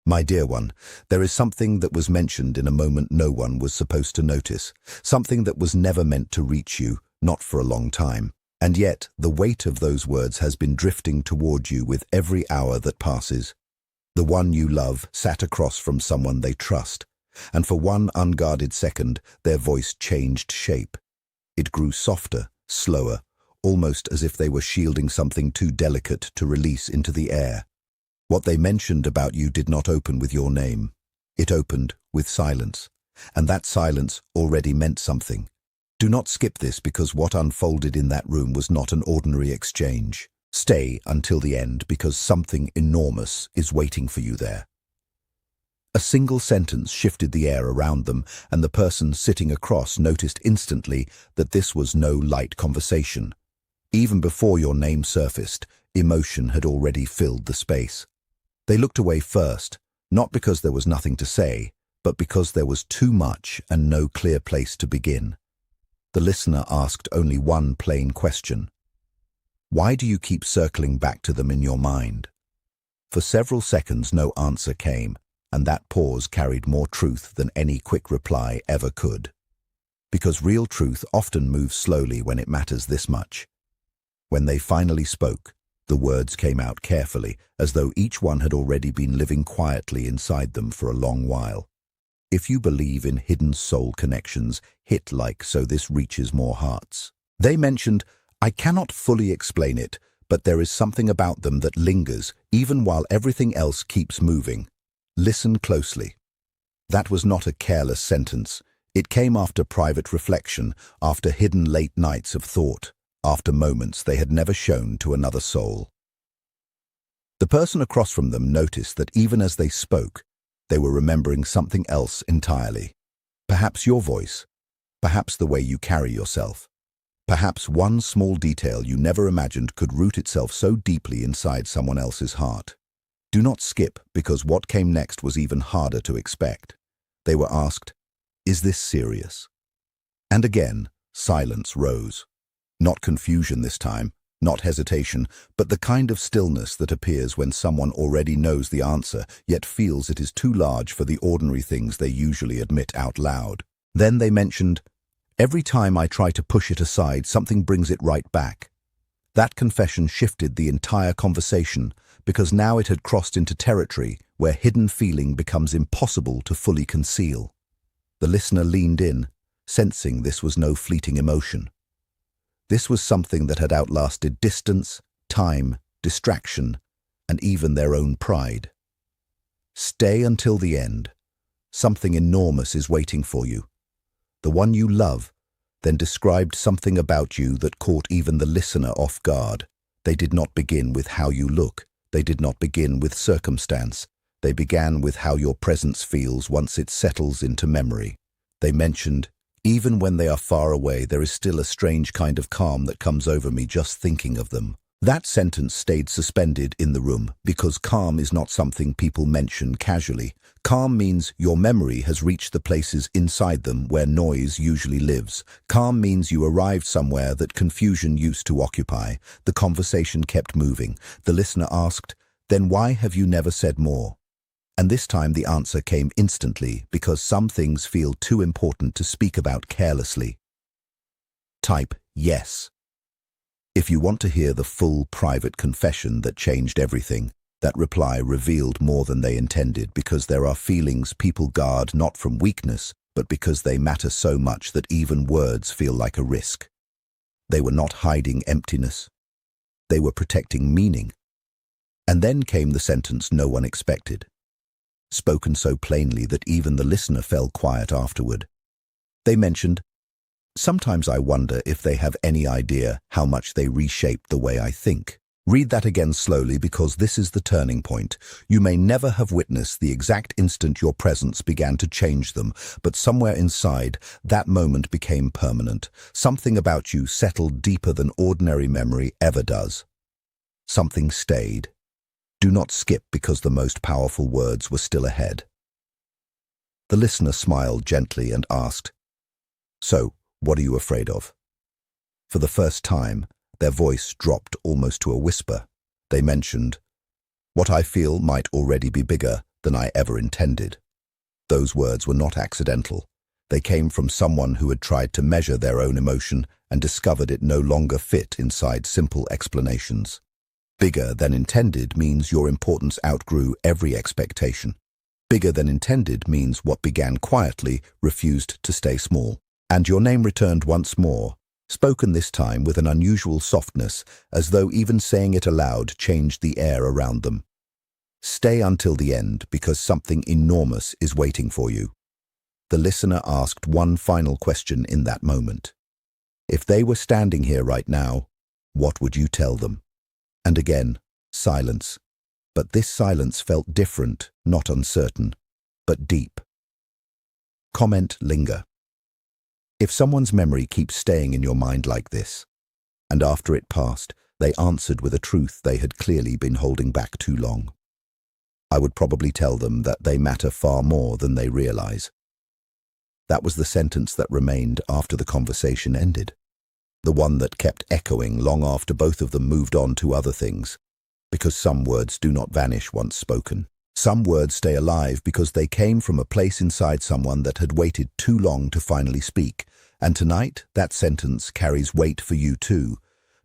My dear one, there is something that was mentioned in a moment no one was supposed to notice, something that was never meant to reach you, not for a long time. And yet, the weight of those words has been drifting toward you with every hour that passes. The one you love sat across from someone they trust, and for one unguarded second, their voice changed shape. It grew softer, slower, almost as if they were shielding something too delicate to release into the air. What they mentioned about you did not open with your name. It opened with silence, and that silence already meant something. Do not skip this because what unfolded in that room was not an ordinary exchange. Stay until the end because something enormous is waiting for you there. A single sentence shifted the air around them, and the person sitting across noticed instantly that this was no light conversation. Even before your name surfaced, emotion had already filled the space. They looked away first, not because there was nothing to say, but because there was too much and no clear place to begin. The listener asked only one plain question. Why do you keep circling back to them in your mind? For several seconds no answer came, and that pause carried more truth than any quick reply ever could. Because real truth often moves slowly when it matters this much. When they finally spoke, the words came out carefully, as though each one had already been living quietly inside them for a long while. If you believe in hidden soul connections, hit like so this reaches more hearts. They mentioned, I cannot fully explain it, but there is something about them that lingers, even while everything else keeps moving. Listen closely. That was not a careless sentence. It came after private reflection, after hidden late nights of thought, after moments they had never shown to another soul. The person across from them noticed that even as they spoke, they were remembering something else entirely. Perhaps your voice, perhaps the way you carry yourself, perhaps one small detail you never imagined could root itself so deeply inside someone else's heart. Do not skip, because what came next was even harder to expect. They were asked, is this serious? And again, silence rose. Not confusion this time, not hesitation, but the kind of stillness that appears when someone already knows the answer, yet feels it is too large for the ordinary things they usually admit out loud. Then they mentioned, every time I try to push it aside, something brings it right back. That confession shifted the entire conversation, because now it had crossed into territory where hidden feeling becomes impossible to fully conceal. The listener leaned in, sensing this was no fleeting emotion. This was something that had outlasted distance, time, distraction, and even their own pride. Stay until the end. Something enormous is waiting for you. The one you love then described something about you that caught even the listener off guard. They did not begin with how you look. They did not begin with circumstance. They began with how your presence feels once it settles into memory. They mentioned, even when they are far away, there is still a strange kind of calm that comes over me just thinking of them. That sentence stayed suspended in the room because calm is not something people mention casually. Calm means your memory has reached the places inside them where noise usually lives. Calm means you arrived somewhere that confusion used to occupy. The conversation kept moving. The listener asked, then why have you never said more? And this time the answer came instantly, because some things feel too important to speak about carelessly. Type yes. If you want to hear the full private confession that changed everything, that reply revealed more than they intended, because there are feelings people guard not from weakness, but because they matter so much that even words feel like a risk. They were not hiding emptiness. They were protecting meaning. And then came the sentence no one expected, spoken so plainly that even the listener fell quiet afterward. They mentioned, sometimes I wonder if they have any idea how much they reshaped the way I think. Read that again slowly, because this is the turning point. You may never have witnessed the exact instant your presence began to change them, but somewhere inside, that moment became permanent. Something about you settled deeper than ordinary memory ever does. Something stayed. Do not skip, because the most powerful words were still ahead. The listener smiled gently and asked, so, what are you afraid of? For the first time, their voice dropped almost to a whisper. They mentioned, what I feel might already be bigger than I ever intended. Those words were not accidental. They came from someone who had tried to measure their own emotion and discovered it no longer fit inside simple explanations. Bigger than intended means your importance outgrew every expectation. Bigger than intended means what began quietly refused to stay small. And your name returned once more, spoken this time with an unusual softness, as though even saying it aloud changed the air around them. Stay until the end because something enormous is waiting for you. The listener asked one final question in that moment. If they were standing here right now, what would you tell them? And again, silence. But this silence felt different, not uncertain, but deep. Comment linger. If someone's memory keeps staying in your mind like this, and after it passed, they answered with a truth they had clearly been holding back too long, I would probably tell them that they matter far more than they realize. That was the sentence that remained after the conversation ended. The one that kept echoing long after both of them moved on to other things. Because some words do not vanish once spoken. Some words stay alive because they came from a place inside someone that had waited too long to finally speak. And tonight, that sentence carries weight for you too.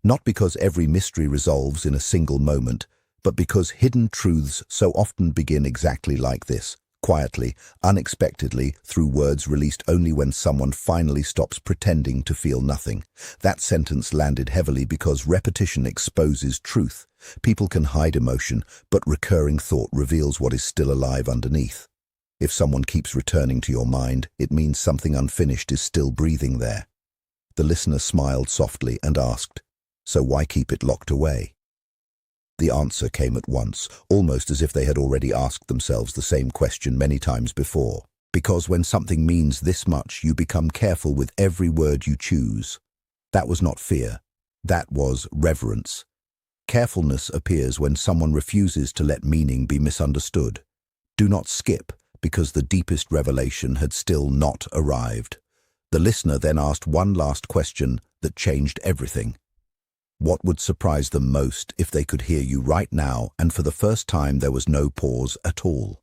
Not because every mystery resolves in a single moment, but because hidden truths so often begin exactly like this. Quietly, unexpectedly, through words released only when someone finally stops pretending to feel nothing. That sentence landed heavily because repetition exposes truth. People can hide emotion, but recurring thought reveals what is still alive underneath. If someone keeps returning to your mind, it means something unfinished is still breathing there. The listener smiled softly and asked, "So why keep it locked away?" The answer came at once, almost as if they had already asked themselves the same question many times before. Because when something means this much, you become careful with every word you choose. That was not fear. That was reverence. Carefulness appears when someone refuses to let meaning be misunderstood. Do not skip, because the deepest revelation had still not arrived. The listener then asked one last question that changed everything. What would surprise them most if they could hear you right now, and for the first time there was no pause at all?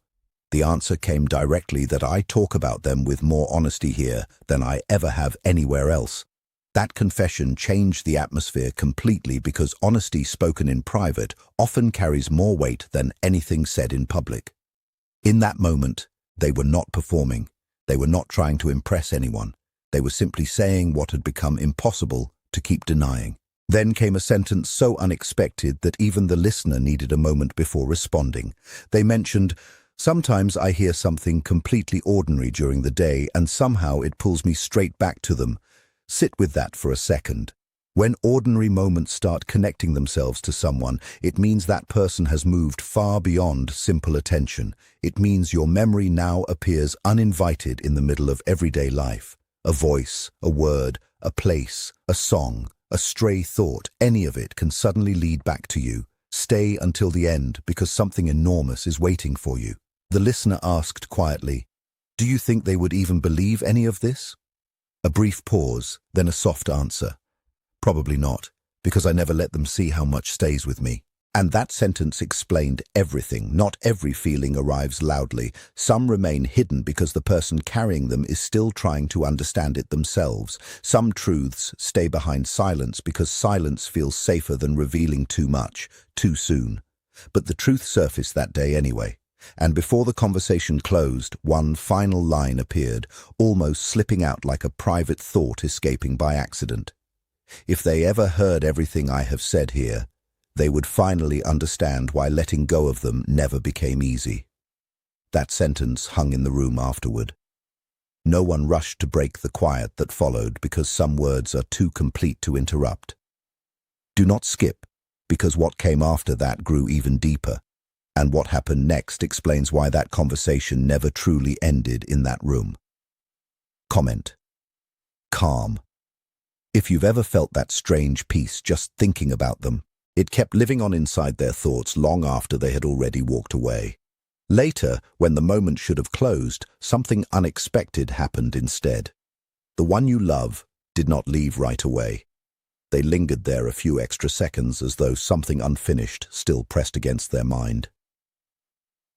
The answer came directly that I talk about them with more honesty here than I ever have anywhere else. That confession changed the atmosphere completely because honesty spoken in private often carries more weight than anything said in public. In that moment, they were not performing. They were not trying to impress anyone. They were simply saying what had become impossible to keep denying. Then came a sentence so unexpected that even the listener needed a moment before responding. They mentioned, "Sometimes I hear something completely ordinary during the day and somehow it pulls me straight back to them. Sit with that for a second." When ordinary moments start connecting themselves to someone, it means that person has moved far beyond simple attention. It means your memory now appears uninvited in the middle of everyday life. A voice, a word, a place, a song, a stray thought, any of it can suddenly lead back to you. Stay until the end because something enormous is waiting for you. The listener asked quietly, "Do you think they would even believe any of this?" A brief pause, then a soft answer. "Probably not, because I never let them see how much stays with me." And that sentence explained everything. Not every feeling arrives loudly. Some remain hidden because the person carrying them is still trying to understand it themselves. Some truths stay behind silence because silence feels safer than revealing too much, too soon. But the truth surfaced that day anyway. And before the conversation closed, one final line appeared, almost slipping out like a private thought escaping by accident. If they ever heard everything I have said here, they would finally understand why letting go of them never became easy. That sentence hung in the room afterward. No one rushed to break the quiet that followed because some words are too complete to interrupt. Do not skip, because what came after that grew even deeper, and what happened next explains why that conversation never truly ended in that room. Comment. Calm. If you've ever felt that strange peace just thinking about them, it kept living on inside their thoughts long after they had already walked away. Later, when the moment should have closed, something unexpected happened instead. The one you love did not leave right away. They lingered there a few extra seconds as though something unfinished still pressed against their mind.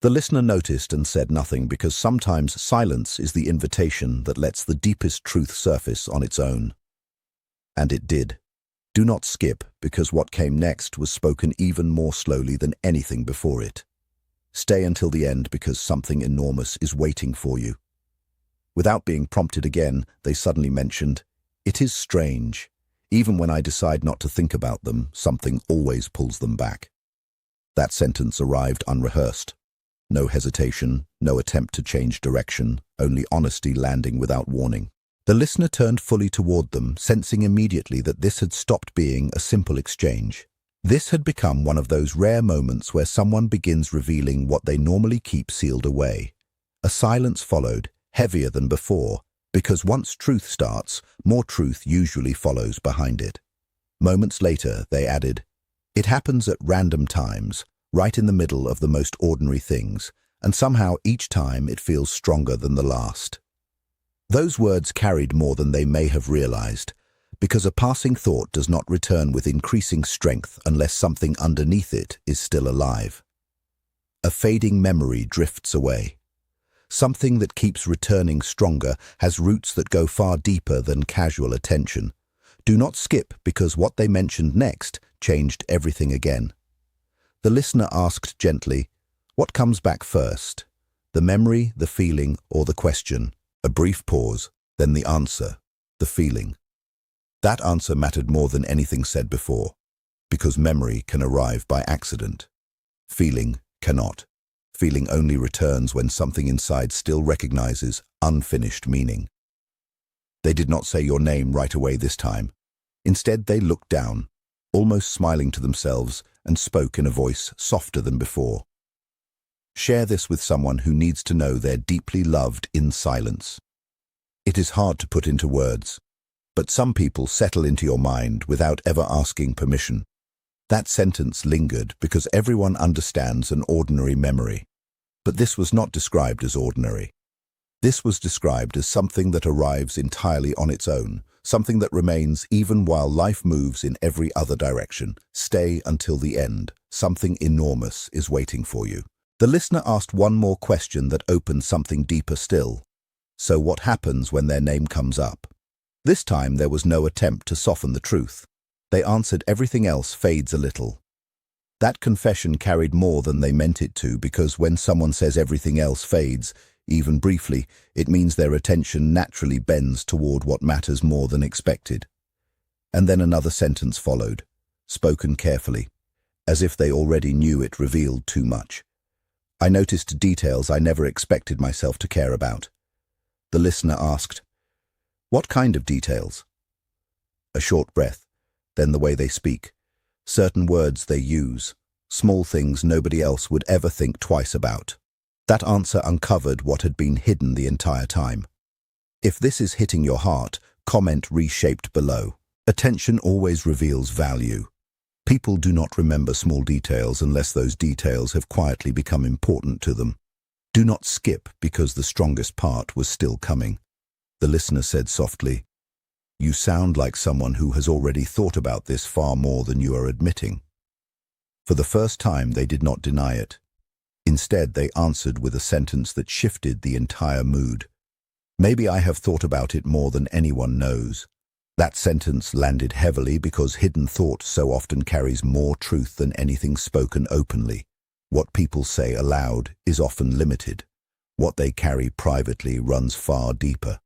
The listener noticed and said nothing because sometimes silence is the invitation that lets the deepest truth surface on its own. And it did. Do not skip because what came next was spoken even more slowly than anything before it. Stay until the end because something enormous is waiting for you. Without being prompted again, they suddenly mentioned, "It is strange. Even when I decide not to think about them, something always pulls them back." That sentence arrived unrehearsed. No hesitation, no attempt to change direction, only honesty landing without warning. The listener turned fully toward them, sensing immediately that this had stopped being a simple exchange. This had become one of those rare moments where someone begins revealing what they normally keep sealed away. A silence followed, heavier than before, because once truth starts, more truth usually follows behind it. Moments later, they added, "It happens at random times, right in the middle of the most ordinary things, and somehow each time it feels stronger than the last." Those words carried more than they may have realized, because a passing thought does not return with increasing strength unless something underneath it is still alive. A fading memory drifts away. Something that keeps returning stronger has roots that go far deeper than casual attention. Do not skip because what they mentioned next changed everything again. The listener asked gently, "What comes back first? The memory, the feeling, or the question?" A brief pause, then the answer, the feeling. That answer mattered more than anything said before, because memory can arrive by accident. Feeling cannot. Feeling only returns when something inside still recognizes unfinished meaning. They did not say your name right away this time. Instead, they looked down, almost smiling to themselves, and spoke in a voice softer than before. Share this with someone who needs to know they're deeply loved in silence. It is hard to put into words, but some people settle into your mind without ever asking permission. That sentence lingered because everyone understands an ordinary memory. But this was not described as ordinary. This was described as something that arrives entirely on its own, something that remains even while life moves in every other direction. Stay until the end. Something enormous is waiting for you. The listener asked one more question that opened something deeper still. So what happens when their name comes up? This time there was no attempt to soften the truth. They answered everything else fades a little. That confession carried more than they meant it to, because when someone says everything else fades, even briefly, it means their attention naturally bends toward what matters more than expected. And then another sentence followed, spoken carefully, as if they already knew it revealed too much. I noticed details I never expected myself to care about. The listener asked, "What kind of details?" A short breath, then the way they speak, certain words they use, small things nobody else would ever think twice about. That answer uncovered what had been hidden the entire time. If this is hitting your heart, comment reshaped below. Attention always reveals value. People do not remember small details unless those details have quietly become important to them. Do not skip because the strongest part was still coming. The listener said softly, "You sound like someone who has already thought about this far more than you are admitting." For the first time, they did not deny it. Instead, they answered with a sentence that shifted the entire mood. "Maybe I have thought about it more than anyone knows." That sentence landed heavily because hidden thought so often carries more truth than anything spoken openly. What people say aloud is often limited. What they carry privately runs far deeper.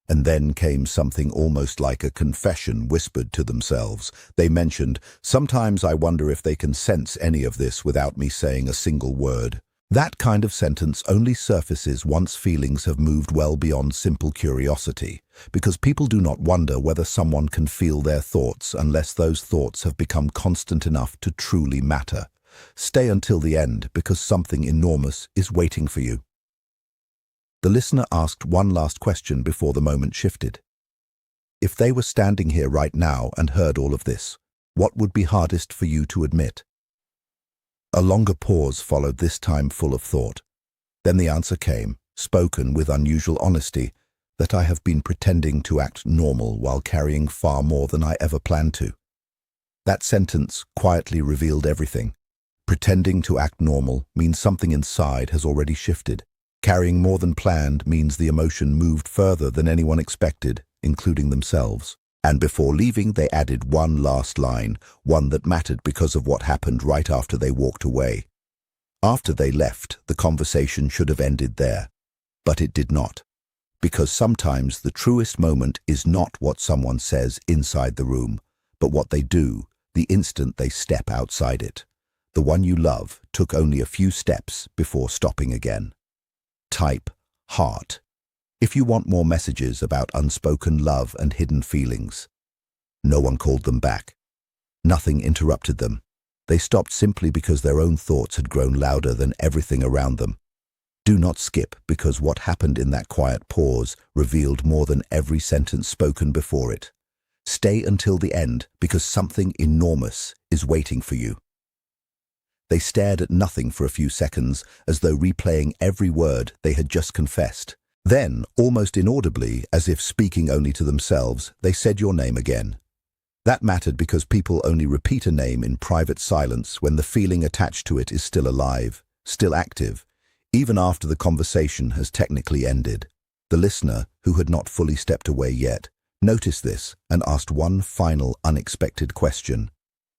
And then came something almost like a confession whispered to themselves. They mentioned, "Sometimes I wonder if they can sense any of this without me saying a single word." That kind of sentence only surfaces once feelings have moved well beyond simple curiosity, because people do not wonder whether someone can feel their thoughts unless those thoughts have become constant enough to truly matter. Stay until the end because something enormous is waiting for you. The listener asked one last question before the moment shifted. If they were standing here right now and heard all of this, what would be hardest for you to admit? A longer pause followed, this time full of thought. Then the answer came, spoken with unusual honesty, that I have been pretending to act normal while carrying far more than I ever planned to. That sentence quietly revealed everything. Pretending to act normal means something inside has already shifted. Carrying more than planned means the emotion moved further than anyone expected, including themselves. And before leaving, they added one last line, one that mattered because of what happened right after they walked away. After they left, the conversation should have ended there. But it did not. Because sometimes the truest moment is not what someone says inside the room, but what they do the instant they step outside it. The one you love took only a few steps before stopping again. Type heart if you want more messages about unspoken love and hidden feelings. No one called them back. Nothing interrupted them. They stopped simply because their own thoughts had grown louder than everything around them. Do not skip because what happened in that quiet pause revealed more than every sentence spoken before it. Stay until the end because something enormous is waiting for you. They stared at nothing for a few seconds, as though replaying every word they had just confessed. Then, almost inaudibly, as if speaking only to themselves, they said your name again. That mattered because people only repeat a name in private silence when the feeling attached to it is still alive, still active, even after the conversation has technically ended. The listener, who had not fully stepped away yet, noticed this and asked one final unexpected question.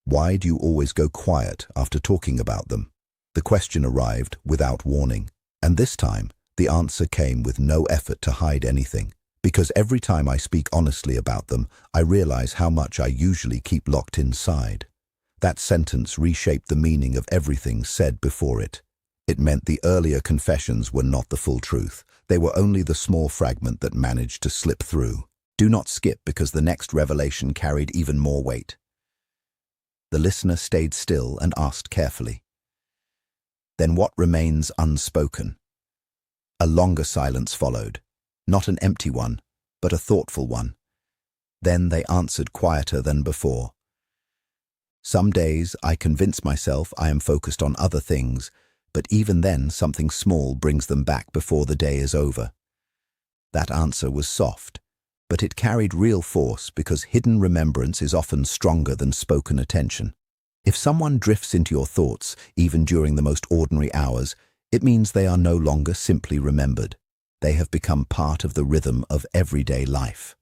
Why do you always go quiet after talking about them? The question arrived without warning, and this time, the answer came with no effort to hide anything. Because every time I speak honestly about them, I realize how much I usually keep locked inside. That sentence reshaped the meaning of everything said before it. It meant the earlier confessions were not the full truth. They were only the small fragment that managed to slip through. Do not skip because the next revelation carried even more weight. The listener stayed still and asked carefully, "Then what remains unspoken?" A longer silence followed, not an empty one, but a thoughtful one. Then they answered quieter than before. Some days I convince myself I am focused on other things, but even then something small brings them back before the day is over. That answer was soft, but it carried real force because hidden remembrance is often stronger than spoken attention. If someone drifts into your thoughts, even during the most ordinary hours, it means they are no longer simply remembered. They have become part of the rhythm of everyday life.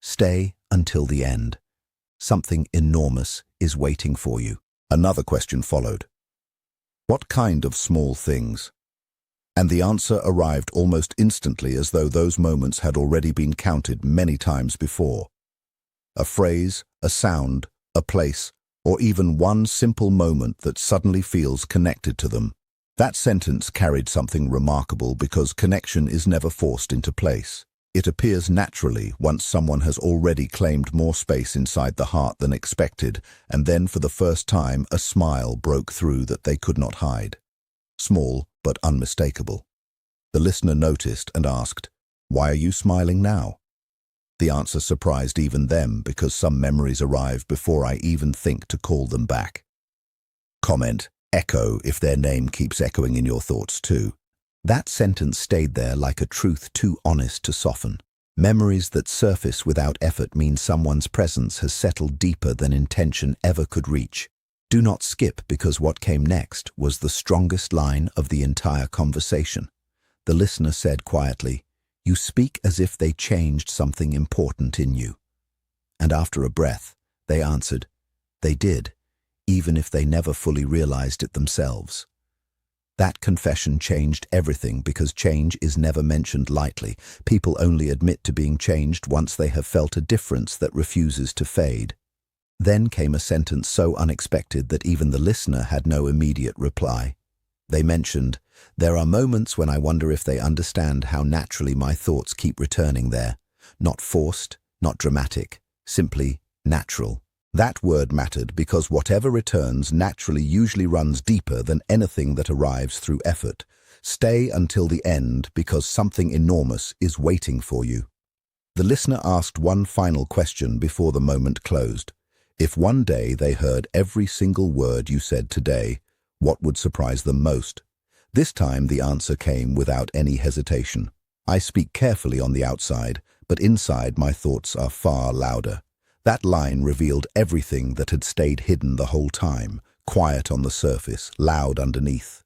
Stay until the end. Something enormous is waiting for you. Another question followed. What kind of small things? And the answer arrived almost instantly, as though those moments had already been counted many times before. A phrase, a sound, a place, or even one simple moment that suddenly feels connected to them. That sentence carried something remarkable because connection is never forced into place. It appears naturally once someone has already claimed more space inside the heart than expected, and then for the first time a smile broke through that they could not hide. Small but unmistakable. The listener noticed and asked, "Why are you smiling now?" The answer surprised even them because some memories arrive before I even think to call them back. Comment, echo if their name keeps echoing in your thoughts too. That sentence stayed there like a truth too honest to soften. Memories that surface without effort mean someone's presence has settled deeper than intention ever could reach. Do not skip because what came next was the strongest line of the entire conversation. The listener said quietly, "You speak as if they changed something important in you." And after a breath, they answered, "They did, even if they never fully realized it themselves." That confession changed everything because change is never mentioned lightly. People only admit to being changed once they have felt a difference that refuses to fade. Then came a sentence so unexpected that even the listener had no immediate reply. They mentioned, "There are moments when I wonder if they understand how naturally my thoughts keep returning there. Not forced, not dramatic, simply natural." That word mattered because whatever returns naturally usually runs deeper than anything that arrives through effort. Stay until the end because something enormous is waiting for you. The listener asked one final question before the moment closed. If one day they heard every single word you said today, what would surprise them most? This time the answer came without any hesitation. I speak carefully on the outside, but inside my thoughts are far louder. That line revealed everything that had stayed hidden the whole time, quiet on the surface, loud underneath.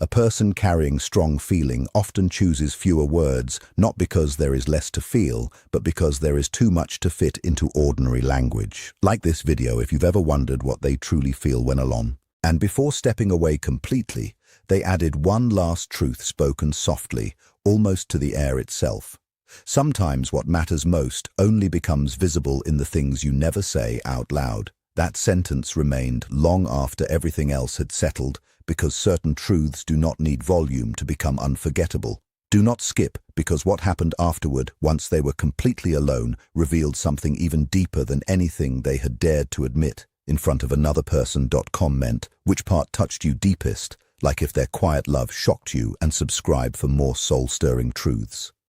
A person carrying strong feeling often chooses fewer words, not because there is less to feel, but because there is too much to fit into ordinary language. Like this video if you've ever wondered what they truly feel when alone. And before stepping away completely, they added one last truth spoken softly, almost to the air itself. Sometimes what matters most only becomes visible in the things you never say out loud. That sentence remained long after everything else had settled, because certain truths do not need volume to become unforgettable. Do not skip, because what happened afterward, once they were completely alone, revealed something even deeper than anything they had dared to admit in front of another person. Comment which part touched you deepest, like if their quiet love shocked you, and subscribe for more soul-stirring truths.